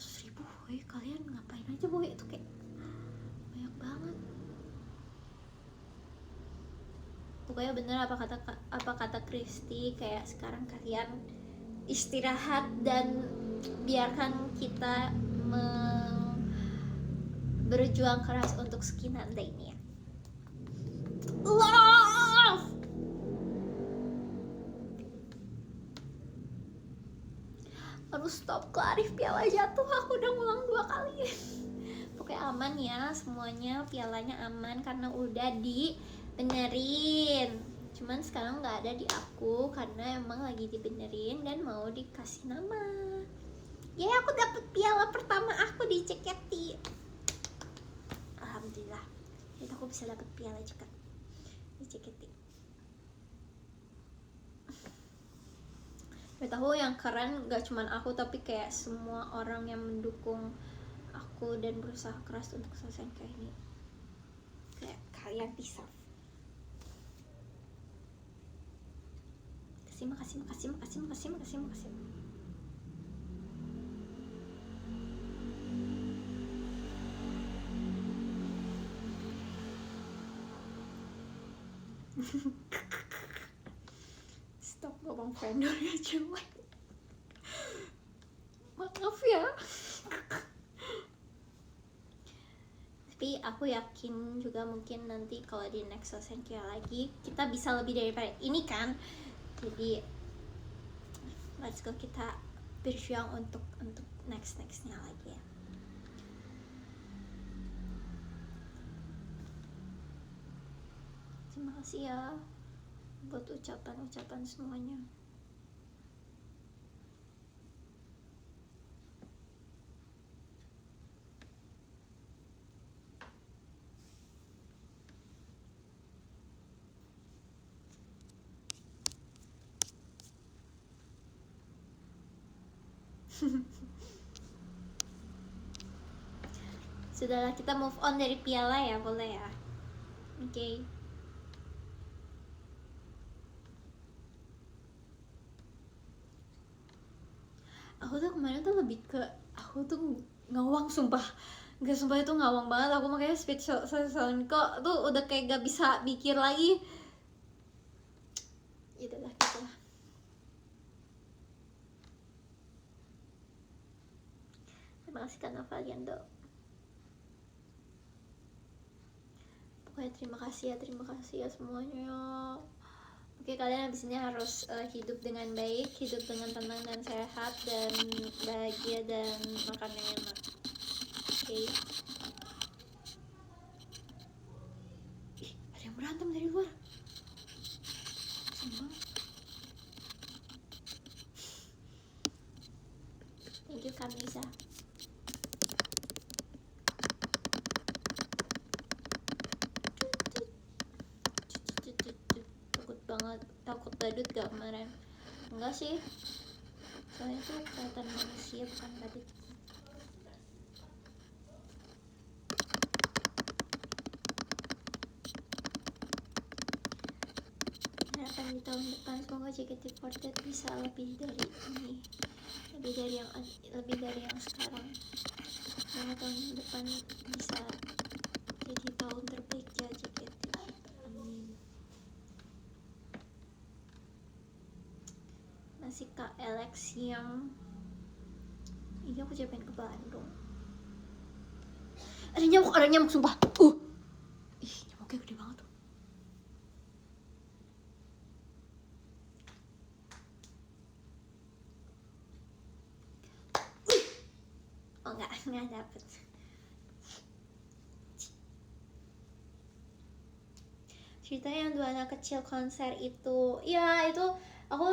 100.000 boy, kalian ngapain aja boy, itu kayak banyak banget. Pokoknya bener apa kata Kristi, kayak sekarang kalian istirahat dan biarkan kita berjuang keras untuk Skinanda ini ya. Love. Aduh stop, Arif, piala jatuh, aku udah ngulang 2 kali. Pokoknya aman ya semuanya, pialanya aman karena udah dibenerin. Cuman sekarang nggak ada di aku karena emang lagi dibenerin dan mau dikasih nama. Ya aku dapet piala pertama aku di JKT. Alhamdulillah. Jadi aku bisa dapet piala juga di JKT. Tahu yang keren gak cuman aku, tapi kayak semua orang yang mendukung aku dan berusaha keras untuk selesai kayak ini. Kayak kalian bisa. Makasih. Stop ngomong vendornya cuman. Maaf ya. Tapi aku yakin juga mungkin nanti kalau di next Sosenkyo lagi kita bisa lebih daripada ini kan. Jadi let's go, kita berjuang untuk nextnya lagi ya. Terima kasih ya buat ucapan semuanya. Sudahlah, kita move on dari piala ya, boleh ya. Oke. Okay. Aku tuh kemarin tuh lebih ke aku tuh ngawang, sumpah itu ngawang banget aku, makanya speech session kok tuh udah kayak gak bisa mikir lagi. Itulah gitu lah. Terima kasih karena Valiando. Pokoknya terima kasih ya semuanya. Oke, kalian abis ini harus hidup dengan baik, hidup dengan tenang dan sehat dan bahagia dan makan yang enak. Oke. Ih, ada yang berantem dari luar. Sumpah. Thank you Kamisa. Takut badut gak kemarin? Enggak sih, soalnya tuh kelihatan manusia bukan badut. Harapan di tahun depan semoga JKT48 bisa lebih dari ini, lebih dari yang sekarang. semoga tahun depan bisa jadi tahun terbaik JKT. Amin. Masih Kak Alex yang iya aku jadi pengen ke Bandung. Ada nyamuk sumpah. Ih, nyamuknya gede banget tuh. Oh enggak dapet. Cerita yang dua anak kecil konser itu, ya itu aku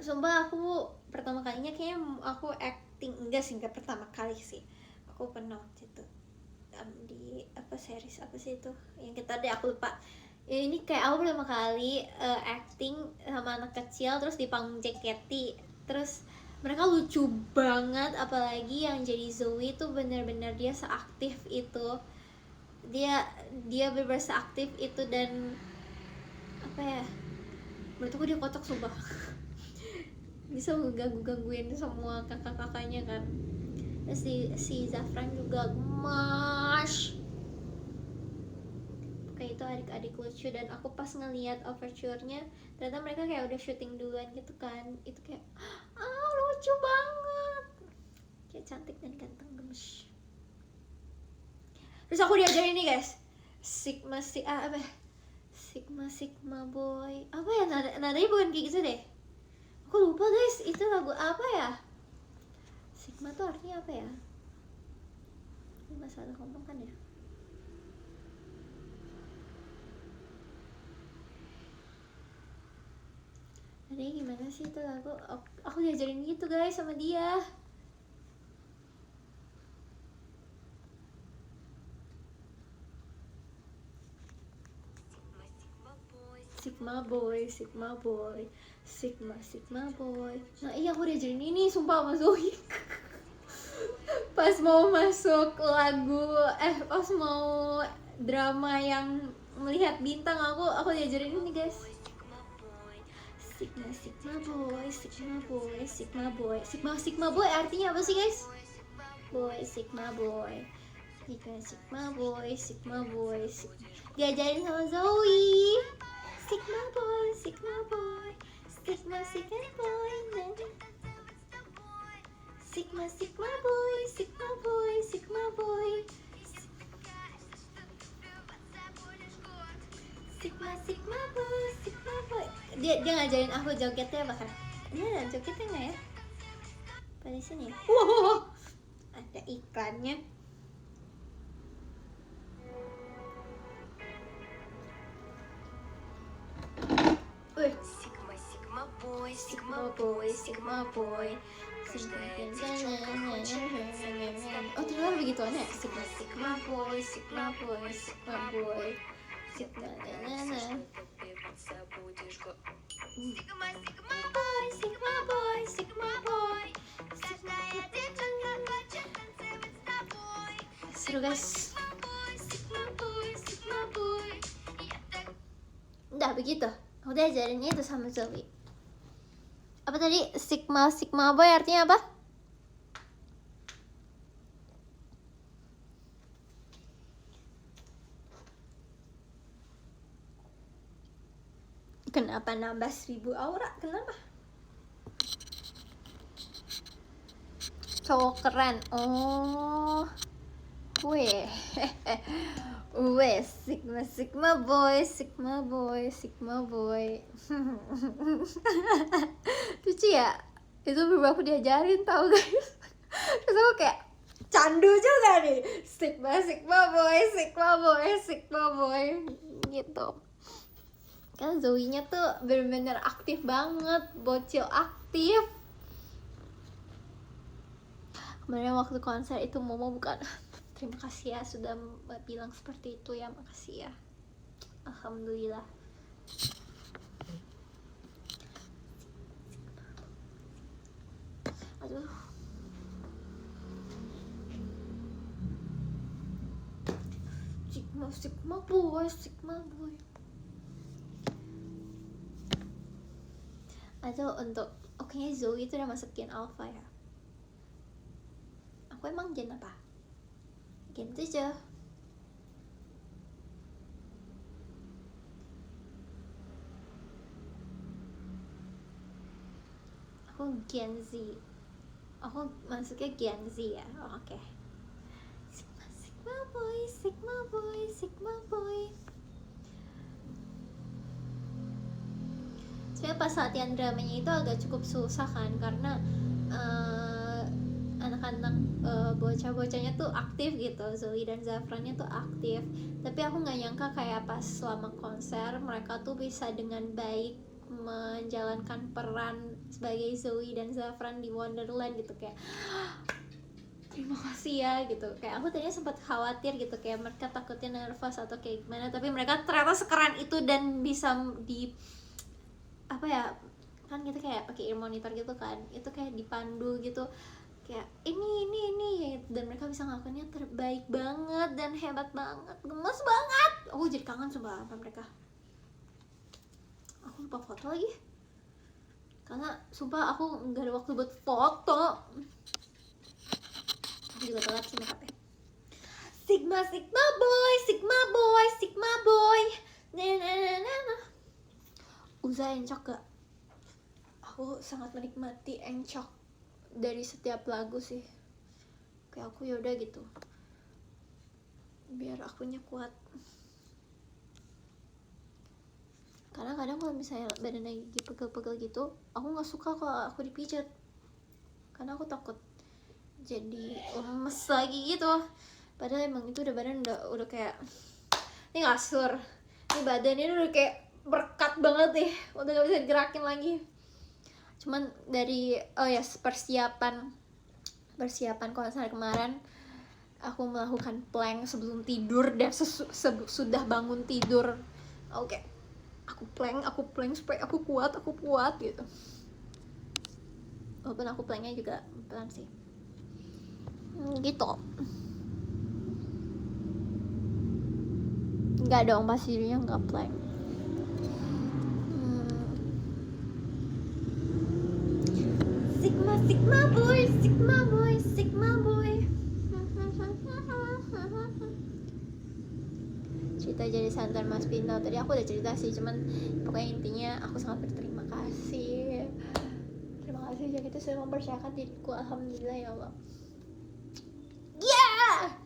sumpah aku pertama kalinya kayaknya aku acting, enggak pertama kali sih. Aku pernah waktu itu di apa series apa sih itu yang kita deh aku lupa. Ya, ini kayak aku pertama kali acting sama anak kecil terus di panggung JKT, terus mereka lucu banget, apalagi yang jadi Zoe itu benar-benar dia seaktif itu, dia benar-benar seaktif itu, dan apa ya, menurut aku dia kocak sumpah. Bisa gangguin semua kakak-kakaknya kan. Terus si Zafran juga gemas. Kayak itu adik-adik lucu, dan aku pas ngeliat overture-nya ternyata mereka kayak udah syuting duluan gitu kan. Itu kayak lucu banget, kayak cantik dan ganteng gemes. Terus aku diajarin nih guys, Sigma Boy apa ya, nadanya bukan kayak gitu deh, aku lupa guys itu lagu apa ya. Sigma tuh artinya apa ya, ini masalah ngomong kan ya. Nadanya gimana sih itu lagu, aku diajarin gitu guys sama dia. Sigma Boy. Nah iya aku diajarin ini sumpah sama Zoe. Pas mau masuk lagu pas mau drama yang melihat bintang, aku diajarin ini guys. Sigma Boy artinya apa sih guys? Sigma Boy. Diajarin sama Zoe. Sigma Boy. Sigma Boy. Dia ngajarin aku jogetnya bahkan. Ini ada jogetnya nggak ya? Pada sini. Wow, ada iklannya. Sigma Boy. Oh ternyata begituan ya. Sigma Boy. Seru guys. Udah begitu. Udah ajarinnya itu sama Zoe. Apa tadi? Sigma Boy artinya apa? Kenapa nambah 1000 aura? Kenapa? Cowok keren. Oh. Weh. Sigma Boy. Lucu ya? Itu beberapa aku diajarin tau guys. Terus aku kayak candu juga nih. Sigma Boy gitu. Kan Zoe-nya tuh bener-bener aktif banget, bocil aktif. Kemarin waktu konser itu Momo bukan. Terima kasih ya sudah bilang seperti itu ya, makasih ya. Alhamdulillah. Aduh. Sigma Boy. Atau untuk Zoe itu udah masukin alpha ya. Aku emang gen apa? Gen 7. Aku Gen Z. Aku masuknya Gen Z ya. Oh, oke. Sigma Sigma boy, Sigma boy, Sigma boy. Sebenarnya pas latihan dramanya itu agak cukup susah kan, karena anak-anak bocah-bocahnya tuh aktif gitu, Zoe dan Zafrannya tuh aktif. Tapi aku nggak nyangka kayak pas selama konser mereka tuh bisa dengan baik menjalankan peran sebagai Zoe dan Zafran di Wonderland gitu, kayak terima kasih ya gitu. Kayak aku tadinya sempat khawatir gitu, kayak mereka takutnya nervous atau kayak gimana, tapi mereka ternyata sekeren itu dan bisa di apa ya, kan kita kayak pakai ear monitor gitu kan, itu kayak dipandu gitu, kayak ini dan mereka bisa ngelakuinnya terbaik banget dan hebat banget, gemes banget. Aku jadi kangen sumpah sama mereka. Aku lupa foto lagi karena sumpah aku nggak ada waktu buat foto. Aku juga telat sih makeupnya. Sigma Sigma boy, Sigma boy, Sigma boy. Nah. Uza Encok gak? Aku sangat menikmati Encok dari setiap lagu sih. Kayak aku yaudah gitu, biar akunya kuat. Karena kadang kalau misalnya badan lagi pegel-pegel gitu, aku nggak suka kalau aku dipijat, karena aku takut jadi lemes lagi gitu. Padahal emang itu udah badan udah kayak, ini kasur, ini badannya udah kayak berkat banget deh, udah gak bisa gerakin lagi. Cuman dari persiapan konser kemarin, aku melakukan plank sebelum tidur dan sudah bangun tidur. Oke, aku plank supaya aku kuat gitu. Walaupun aku planknya juga pelan sih. Gitu. Enggak dong, pas tidurnya enggak plank. Sigma Sigma boy, Sigma boy, Sigma boy. Cerita jadi santan Mas Pinto, tadi aku udah cerita sih, cuman pokoknya intinya aku sangat berterima kasih. Terima kasih Jack itu sudah mempercayakan diriku, alhamdulillah ya Allah. Yeah!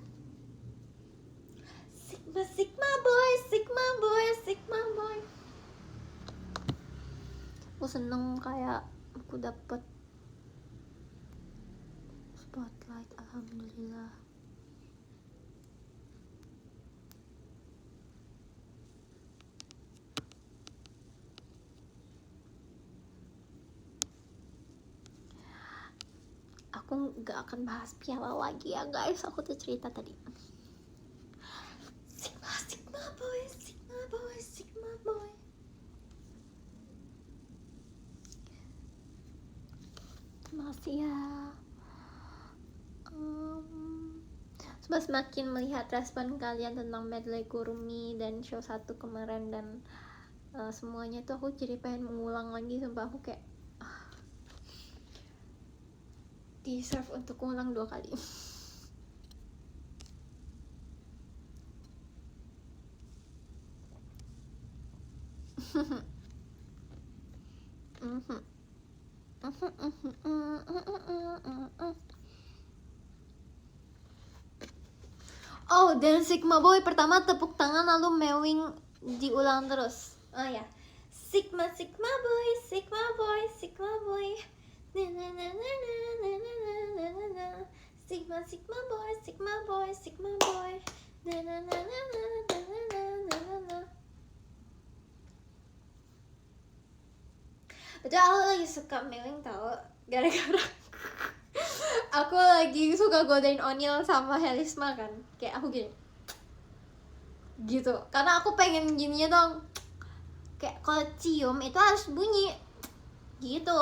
Sigma Sigma boy, Sigma boy, Sigma boy. Aku seneng kayak aku dapet spotlight, alhamdulillah. Aku gak akan bahas piala lagi ya guys, aku tuh cerita tadi. Sigma Sigma boy, Sigma boy, Sigma boy. Terima kasih ya. Semakin melihat respon kalian tentang medley Kurumi dan show 1 kemarin dan semuanya tuh aku jadi pengen mengulang lagi, sumpah aku kayak deserve untuk ulang 2 kali. Oh, dan Sigma boy pertama tepuk tangan lalu mewing diulang terus. Oh ya, Sigma Sigma boy, Sigma boy, Sigma boy. Sigma Sigma boy, Sigma boy, Sigma boy. Betul, aku lagi suka mewing tau, gara-gara aku lagi suka godain Onil sama Helisma kan, kayak aku gini gitu, karena aku pengen gininya dong, kayak kalau cium itu harus bunyi gitu.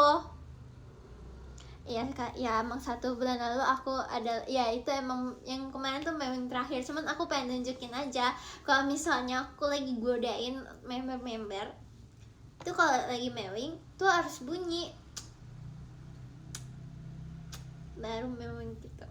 Ya kak, ya emang 1 bulan lalu aku ada, ya itu emang yang kemarin tuh memang terakhir, cuman aku pengen nunjukin aja kalau misalnya aku lagi godain member itu, kalau lagi mewing tuh harus bunyi baru mewing gitu.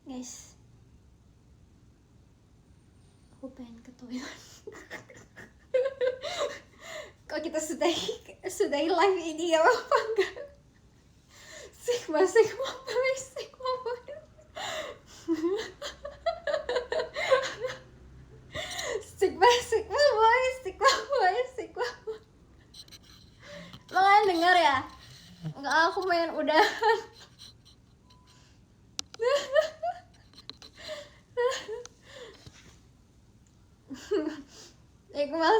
Guys, aku pengen ke toilet. Kok kita sudahi live ini ya apa enggak? Sigma boy. Sigma boy. Makanya dengar ya? Enggak, aku main udahan.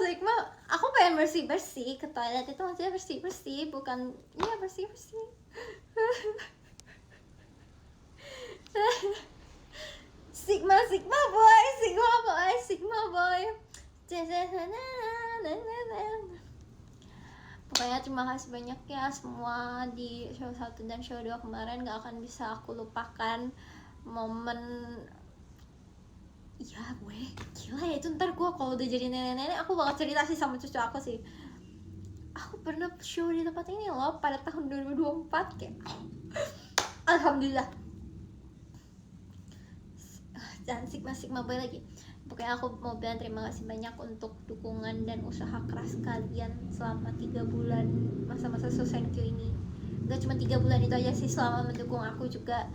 Sigma, aku pengen bersih-bersih ke toilet itu maksudnya bersih-bersih, bukan iya bersih-bersih. Sigma boy. Pokoknya terima kasih banyak ya semua di show 1 dan show 2 kemarin. Gak akan bisa aku lupakan momen. Iya gue, gila ya itu ntar gue kalau udah jadi nenek-nenek aku bakal cerita sih sama cucu aku sih. Aku pernah show di tempat ini loh pada tahun 2024 kayak alhamdulillah. Dan Sigma boy lagi. Pokoknya aku mau bilang terima kasih banyak untuk dukungan dan usaha keras kalian selama 3 bulan masa-masa Sosenkyo ini. Gak cuma 3 bulan itu aja sih, selama mendukung aku juga.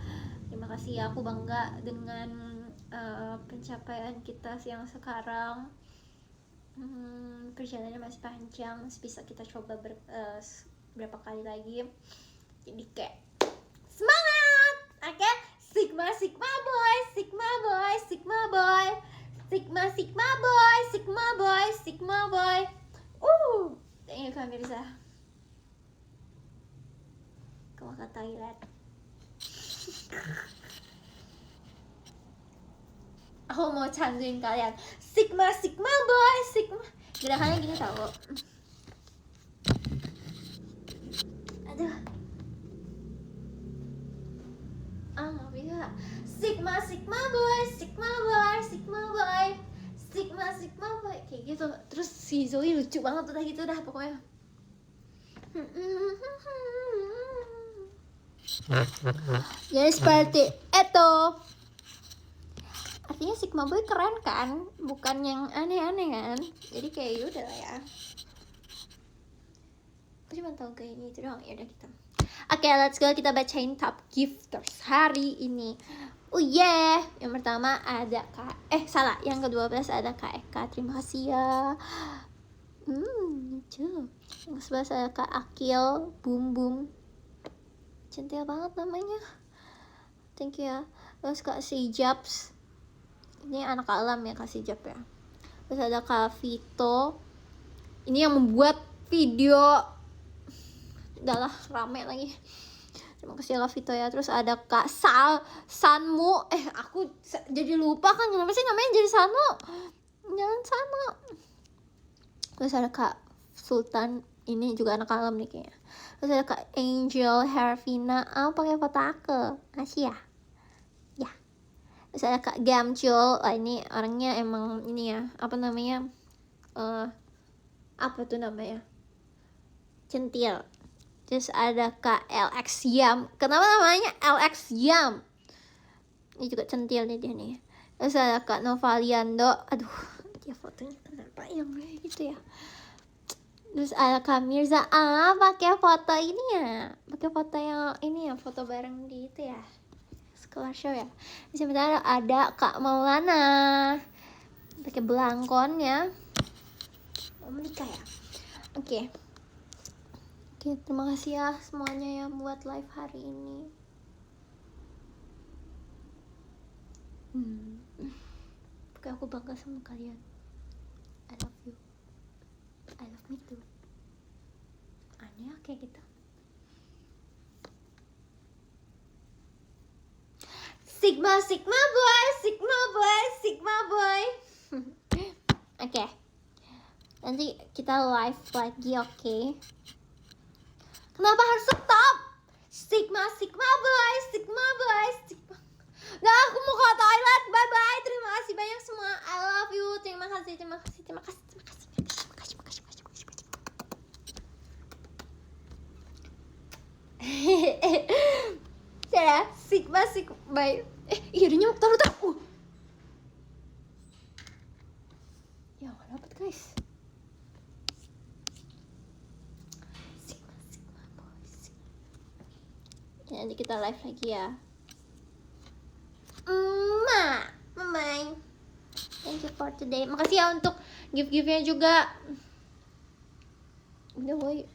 Terima kasih ya, aku bangga dengan pencapaian kita yang sekarang. Perjalanannya masih panjang, masih bisa kita coba berapa kali lagi. Jadi kayak semangat, oke? Sigma boy. Thank you Kak Mirza. Kamu ke toilet. Aku mau canduin kalian. Sigma boy. Gerakannya gini tau. Aduh. Nggak bisa. Sigma boy. Kayak gitu. Terus si Zoe lucu banget udah gitu dah pokoknya. Jadi seperti itu. Artinya Sigma boy keren kan? Bukan yang aneh-aneh kan? Jadi kayak yaudah lah ya. Aku cuma tau kayaknya itu doang. Yaudah kita. Oke, let's go, kita bacain top gifters hari ini. Oh yeah, yang pertama ada yang ke-12 ada Kak Eka, terima kasih ya. Lucu. Yang ke-11 ada Kak Akil, Bum. Centil banget namanya. Thank you ya. Terus Kak Sijabs. Ini anak alam ya Kak Sijab ya. Terus ada Kak Vito. Ini yang membuat video. Udahlah rame lagi. Terima kasih Kak Vito ya. Terus ada Kak Sanmu. Aku jadi lupa kan kenapa sih namanya jadi Sanmu. Jangan sama. Terus ada Kak Sultan. Ini juga anak alam nih kayaknya. Terus ada Kak Angel Hervina. Pakai foto aku. Kasih ya. Ya. Terus ada Kak Gamcul. Ini orangnya emang ini ya. Apa namanya? Apa tuh namanya? Centil. Terus ada Kak LX Yam. Kenapa namanya LX Yam? Ini juga centil nih dia nih. Terus ada Kak Novaliando. Aduh, dia fotonya kenapa yang kayak gitu ya? Terus ada Kak Mirza. Pakai foto ini ya. Pakai foto yang ini ya, foto bareng di itu ya. Sekolah show ya. Sebentar ada Kak Maulana. Pakai belangkon ya. Mau menikah ya? Oke, terima kasih ya semuanya yang buat live hari ini. Pokoknya aku bangga sama kalian. I love you. I love me too. Aneh ya kayak gitu. Sigma boy. Oke. Nanti kita live lagi, oke? Kenapa harus stop? Sigma boy. Nah, aku mau ke toilet. Bye bye. Terima kasih banyak semua. I love you. Terima kasih. Bye. Iya ada nyamuk, taruh. Ya nggak dapet guys. Sigma boys. Ya, nanti kita live lagi ya. Bye. Thank you for today. Makasih ya untuk gift-giftnya juga. Udah boy.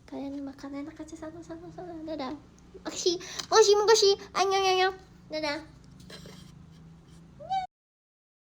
Kalian makan enak aja sana. Dadah. Makasih. Dadah.